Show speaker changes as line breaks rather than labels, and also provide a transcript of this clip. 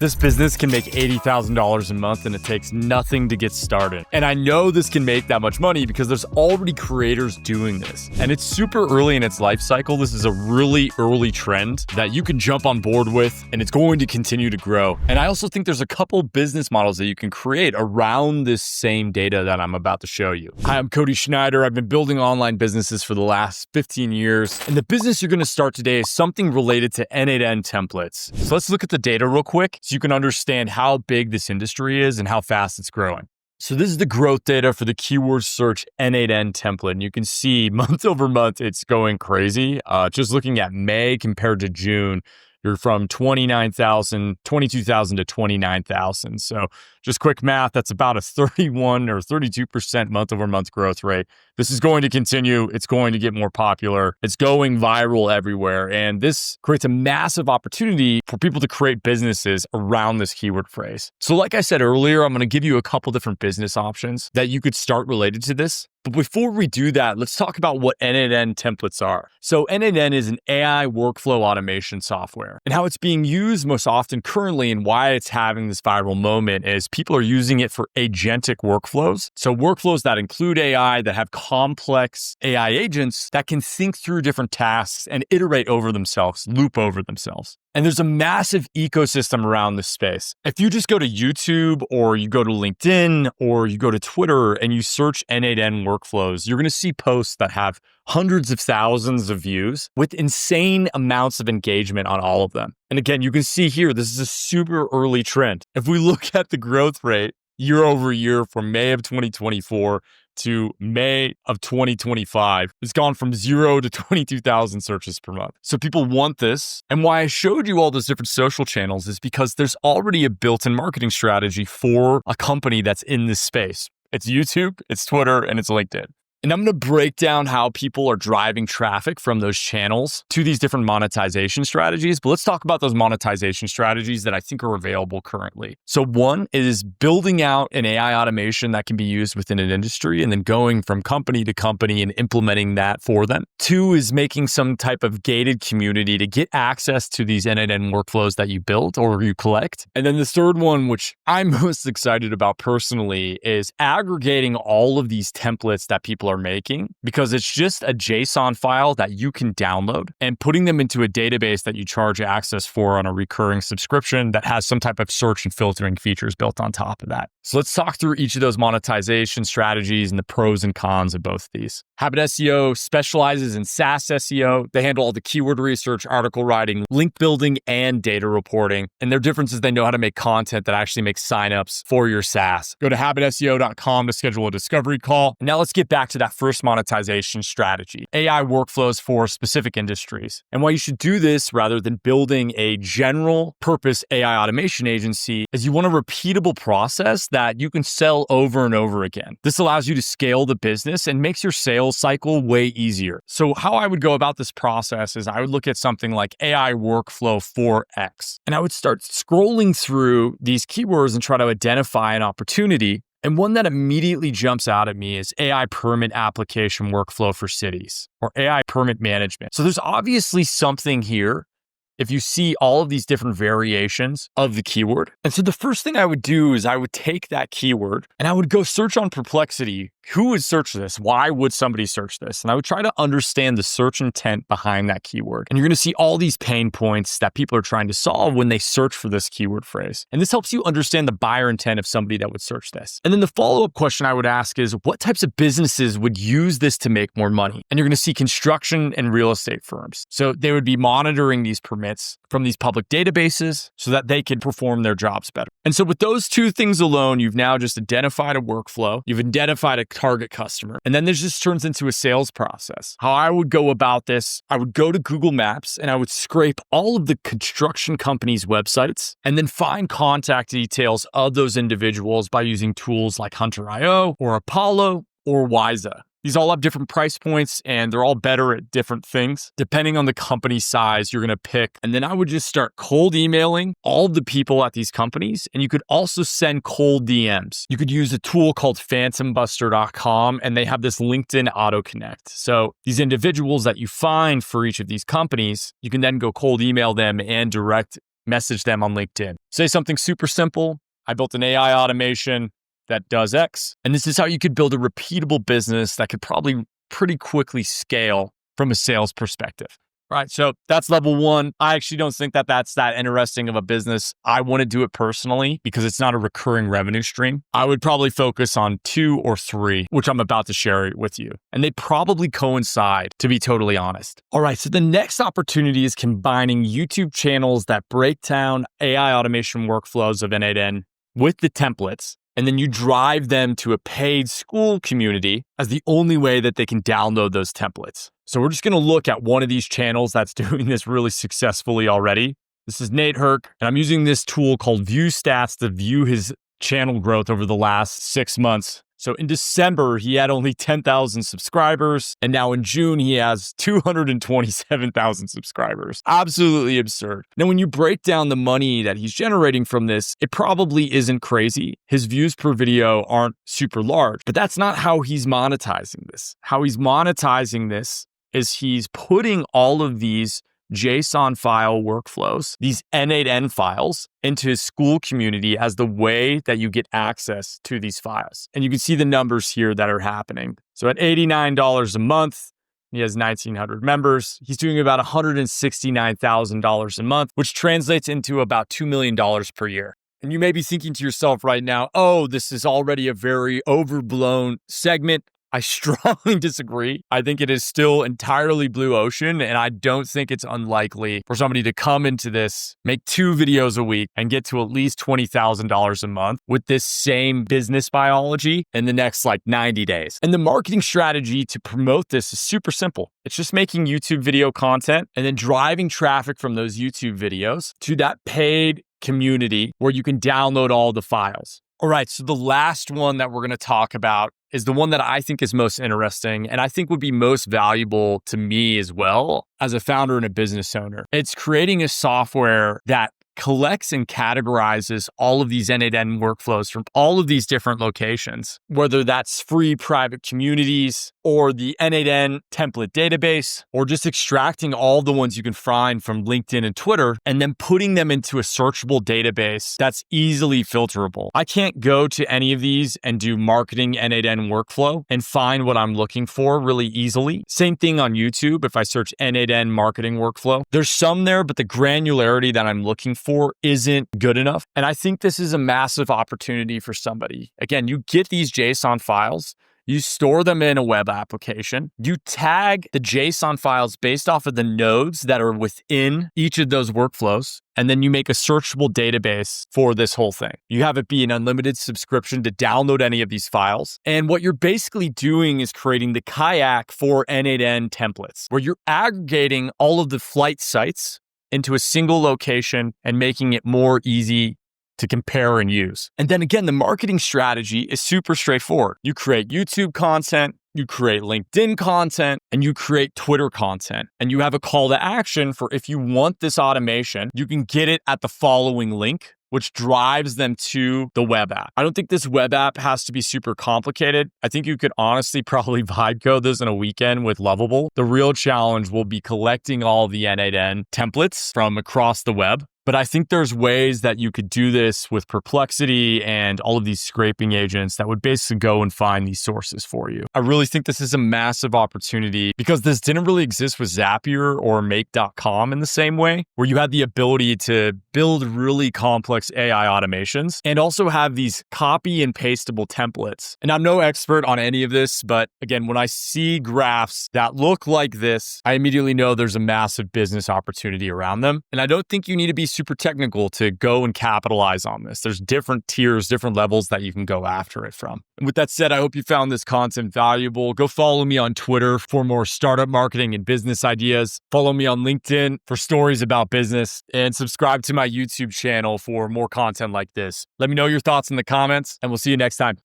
This business can make $80,000 a month and it takes nothing to get started. And I know this can make that much money because there's already creators doing this. And it's super early in its life cycle. This is a really early trend that you can jump on board with, and it's going to continue to grow. And I also think there's a couple business models that you can create around this same data that I'm about to show you. Hi, I'm Cody Schneider. I've been building online businesses for the last 15 years. And the business you're going to start today is something related to N8N templates. So let's look at the data real quick, so you can understand how big this industry is and how fast it's growing. So this is the growth data for the keyword search N8N template. And you can see month over month, it's going crazy. Just looking at May compared to June, you're from 22,000 to 29,000. So just quick math, that's about a 31 or 32% month over month growth rate. This is going to continue. It's going to get more popular. It's going viral everywhere. And this creates a massive opportunity for people to create businesses around this keyword phrase. So like I said earlier, I'm going to give you a couple different business options that you could start related to this. But before we do that, let's talk about what N8N templates are. So N8N is an AI workflow automation software. And how it's being used most often currently and why it's having this viral moment is people are using it for agentic workflows. So workflows that include AI, that have complex AI agents that can think through different tasks and iterate over themselves, loop over themselves. And there's a massive ecosystem around this space. If you just go to YouTube or you go to LinkedIn or you go to Twitter and you search N8N workflows, you're going to see posts that have hundreds of thousands of views with insane amounts of engagement on all of them. And again, you can see here, this is a super early trend. If we look at the growth rate year over year from May of 2024 to May of 2025, it's gone from 0 to 22,000 searches per month. So people want this. And why I showed you all those different social channels is because there's already a built-in marketing strategy for a company that's in this space. It's YouTube, it's Twitter, and it's LinkedIn. And I'm going to break down how people are driving traffic from those channels to these different monetization strategies. But let's talk about those monetization strategies that I think are available currently. So one is building out an AI automation that can be used within an industry and then going from company to company and implementing that for them. Two is making some type of gated community to get access to these N8N workflows that you build or you collect. And then the third one, which I'm most excited about personally, is aggregating all of these templates that people are making, because it's just a JSON file that you can download and putting them into a database that you charge access for on a recurring subscription that has some type of search and filtering features built on top of that. So let's talk through each of those monetization strategies and the pros and cons of both of these. Habit SEO specializes in SaaS SEO. They handle all the keyword research, article writing, link building, and data reporting. And their difference is they know how to make content that actually makes signups for your SaaS. Go to habitseo.com to schedule a discovery call. Now let's get back to that first monetization strategy, AI workflows for specific industries. And why you should do this rather than building a general purpose AI automation agency is you want a repeatable process that you can sell over and over again. This allows you to scale the business and makes your sales cycle way easier. So how I would go about this process is I would look at something like AI workflow for X, and I would start scrolling through these keywords and try to identify an opportunity. And one that immediately jumps out at me is AI permit application workflow for cities or AI permit management. So there's obviously something here if you see all of these different variations of the keyword. And so the first thing I would do is I would take that keyword and I would go search on Perplexity. Who would search this? Why would somebody search this? And I would try to understand the search intent behind that keyword. And you're going to see all these pain points that people are trying to solve when they search for this keyword phrase. And this helps you understand the buyer intent of somebody that would search this. And then the follow-up question I would ask is, what types of businesses would use this to make more money? And you're going to see construction and real estate firms. So they would be monitoring these permits from these public databases so that they can perform their jobs better. And so with those two things alone, you've now just identified a workflow, you've identified a target customer, and then this just turns into a sales process. How I would go about this, I would go to Google Maps and I would scrape all of the construction companies' websites and then find contact details of those individuals by using tools like Hunter.io or Apollo or Wiza. These all have different price points and they're all better at different things. Depending on the company size, you're going to pick. And then I would just start cold emailing all of the people at these companies. And you could also send cold DMs. You could use a tool called phantombuster.com and they have this LinkedIn auto connect. So these individuals that you find for each of these companies, you can then go cold email them and direct message them on LinkedIn. Say something super simple. I built an AI automation that does X. And this is how you could build a repeatable business that could probably pretty quickly scale from a sales perspective. Right. So that's level one. I actually don't think that that's that interesting of a business. I want to do it personally because it's not a recurring revenue stream. I would probably focus on 2 or 3, which I'm about to share with you. And they probably coincide, to be totally honest. All right. So the next opportunity is combining YouTube channels that break down AI automation workflows of N8N with the templates. And then you drive them to a paid school community as the only way that they can download those templates. So we're just going to look at one of these channels that's doing this really successfully already. This is Nate Herc, and I'm using this tool called View Stats to view his channel growth over the last 6 months. So in December, he had only 10,000 subscribers, and now in June, he has 227,000 subscribers. Absolutely absurd. Now, when you break down the money that he's generating from this, it probably isn't crazy. His views per video aren't super large, but that's not how he's monetizing this. How he's monetizing this is he's putting all of these JSON file workflows, these N8N files, into his school community as the way that you get access to these files. And you can see the numbers here that are happening. So at $89 a month, he has 1,900 members. He's doing about $169,000 a month, which translates into about $2 million per year. And you may be thinking to yourself right now, oh, this is already a very overblown segment. I strongly disagree. I think it is still entirely blue ocean, and I don't think it's unlikely for somebody to come into this, make 2 videos a week, and get to at least $20,000 a month with this same business biology in the next 90 days. And the marketing strategy to promote this is super simple. It's just making YouTube video content and then driving traffic from those YouTube videos to that paid community where you can download all the files. All right, so the last one that we're going to talk about is the one that I think is most interesting and I think would be most valuable to me as well as a founder and a business owner. It's creating a software that collects and categorizes all of these N8N workflows from all of these different locations, whether that's free private communities or the N8N template database, or just extracting all the ones you can find from LinkedIn and Twitter and then putting them into a searchable database that's easily filterable. I can't go to any of these and do marketing N8N workflow and find what I'm looking for really easily. Same thing on YouTube. If I search N8N marketing workflow, there's some there, but the granularity that I'm looking for isn't good enough. And I think this is a massive opportunity for somebody. Again, you get these JSON files, you store them in a web application, you tag the JSON files based off of the nodes that are within each of those workflows, and then you make a searchable database for this whole thing. You have it be an unlimited subscription to download any of these files. And what you're basically doing is creating the kayak for N8N templates, where you're aggregating all of the flight sites into a single location and making it more easy to compare and use. And then again, the marketing strategy is super straightforward. You create YouTube content, you create LinkedIn content, and you create Twitter content. And you have a call to action for if you want this automation, you can get it at the following link, which drives them to the web app. I don't think this web app has to be super complicated. I think you could honestly probably vibe code this in a weekend with Lovable. The real challenge will be collecting all the N8N templates from across the web. But I think there's ways that you could do this with Perplexity and all of these scraping agents that would basically go and find these sources for you. I really think this is a massive opportunity because this didn't really exist with Zapier or Make.com in the same way, where you had the ability to build really complex AI automations and also have these copy and pastable templates. And I'm no expert on any of this, but again, when I see graphs that look like this, I immediately know there's a massive business opportunity around them. And I don't think you need to be super technical to go and capitalize on this. There's different tiers, different levels that you can go after it from. And with that said, I hope you found this content valuable. Go follow me on Twitter for more startup marketing and business ideas. Follow me on LinkedIn for stories about business, and subscribe to my YouTube channel for more content like this. Let me know your thoughts in the comments, and we'll see you next time.